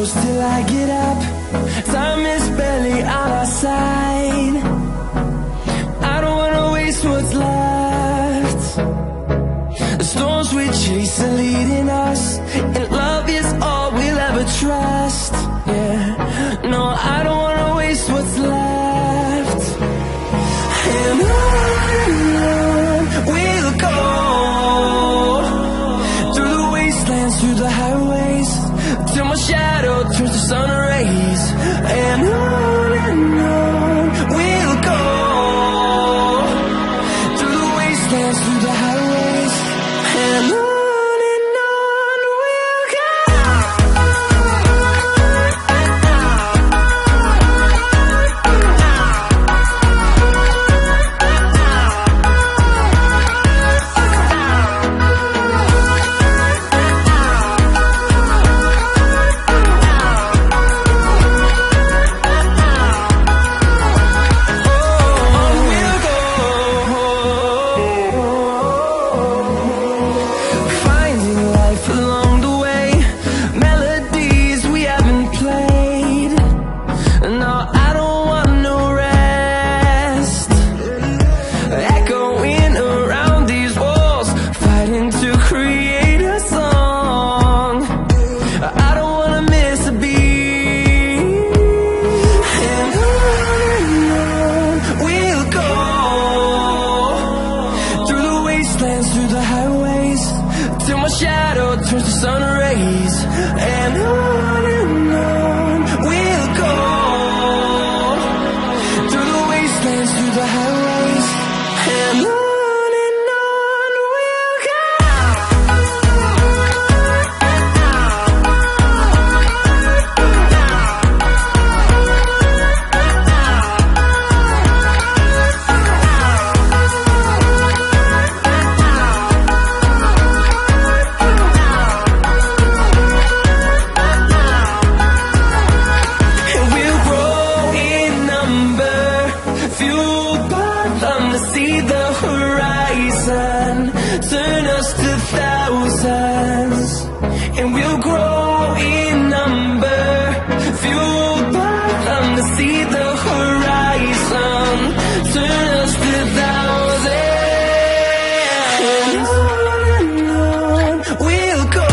Till I get up, time is barely on our side. I don't wanna waste what's left. The storms we chase are leading us, and love is all we'll ever trust. Yeah, no, I don't wanna waste what's left. And on we'll go, through the wastelands, through the highways, till my shadow turns to sun rays. And on we'll go, through the wastelands, through the highways, and on we'll go. sun. Turn us to thousands, and we'll grow in number. Fueled by them to see the horizon. Turn us to thousands, and on we'll go.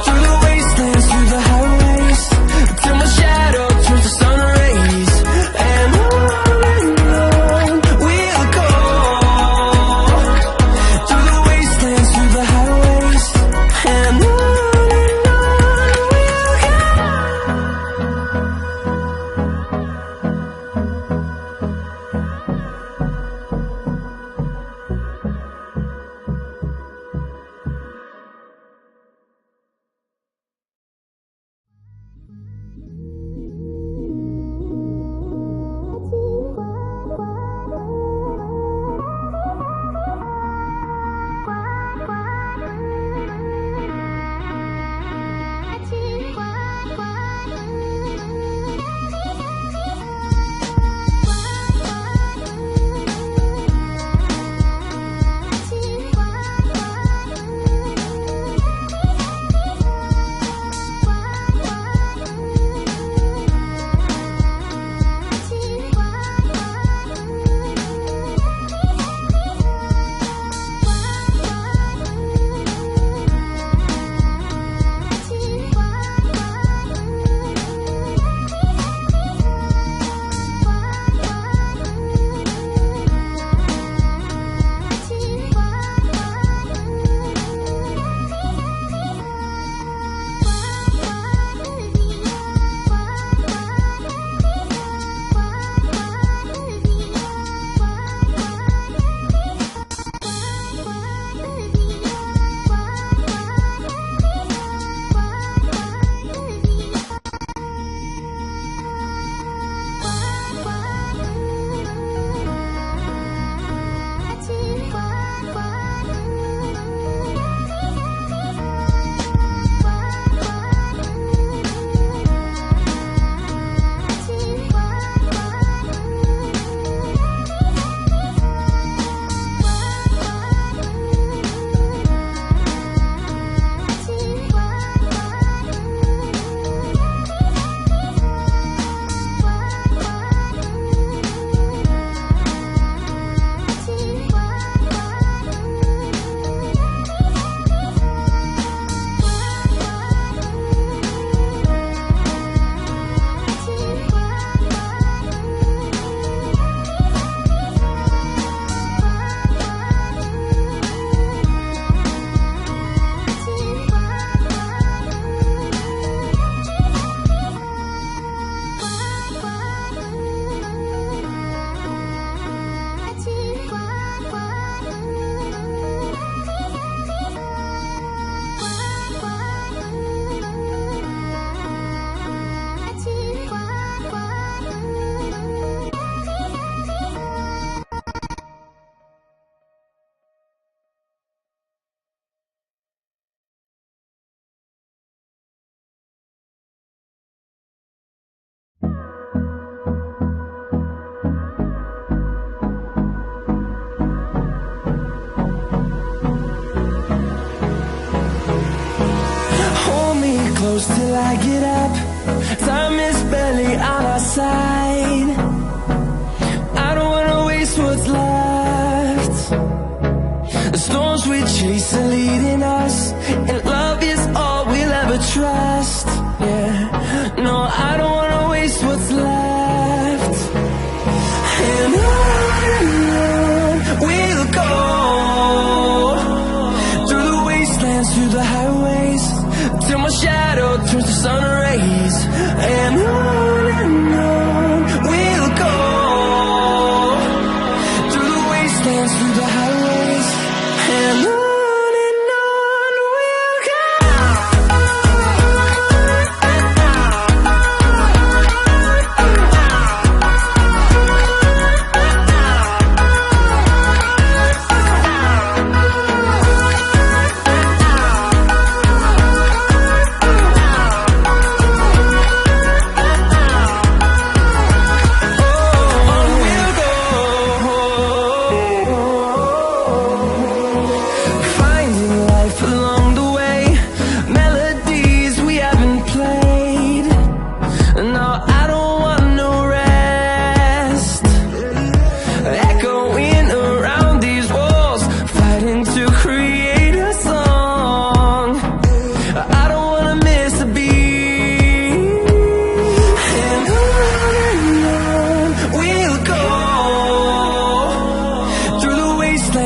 Through the wastelands, through the highways, till my shadow turns to sun rays. And on we'll go. Through the wastelands, through the highways, and on we'll go. Close till I get up. Time is barely on our side. I don't wanna waste what's left. The storms we chase are leading us, and love is all we'll ever trust. Yeah, no, I don't wanna waste what's left. And on we'll go. Through the wastelands, through the highways, till my shadow turns to sun rays. And on we'll go. Through the wastelands, through the highways, and on we'll go.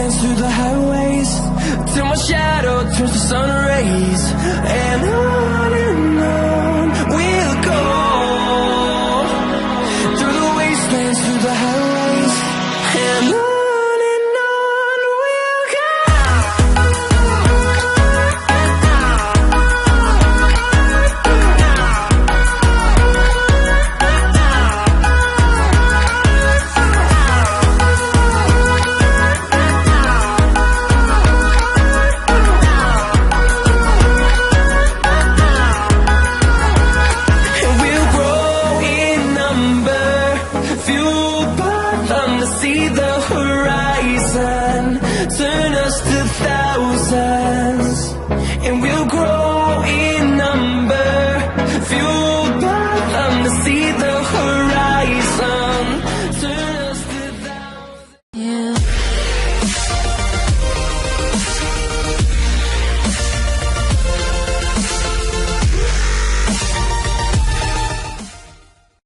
wastelands, through the highways, till my shadow turns to sun rays. And on we'll go, through the wastelands, through the highways, and on we'll go. See the horizon, turn us to thousands, and we'll grow.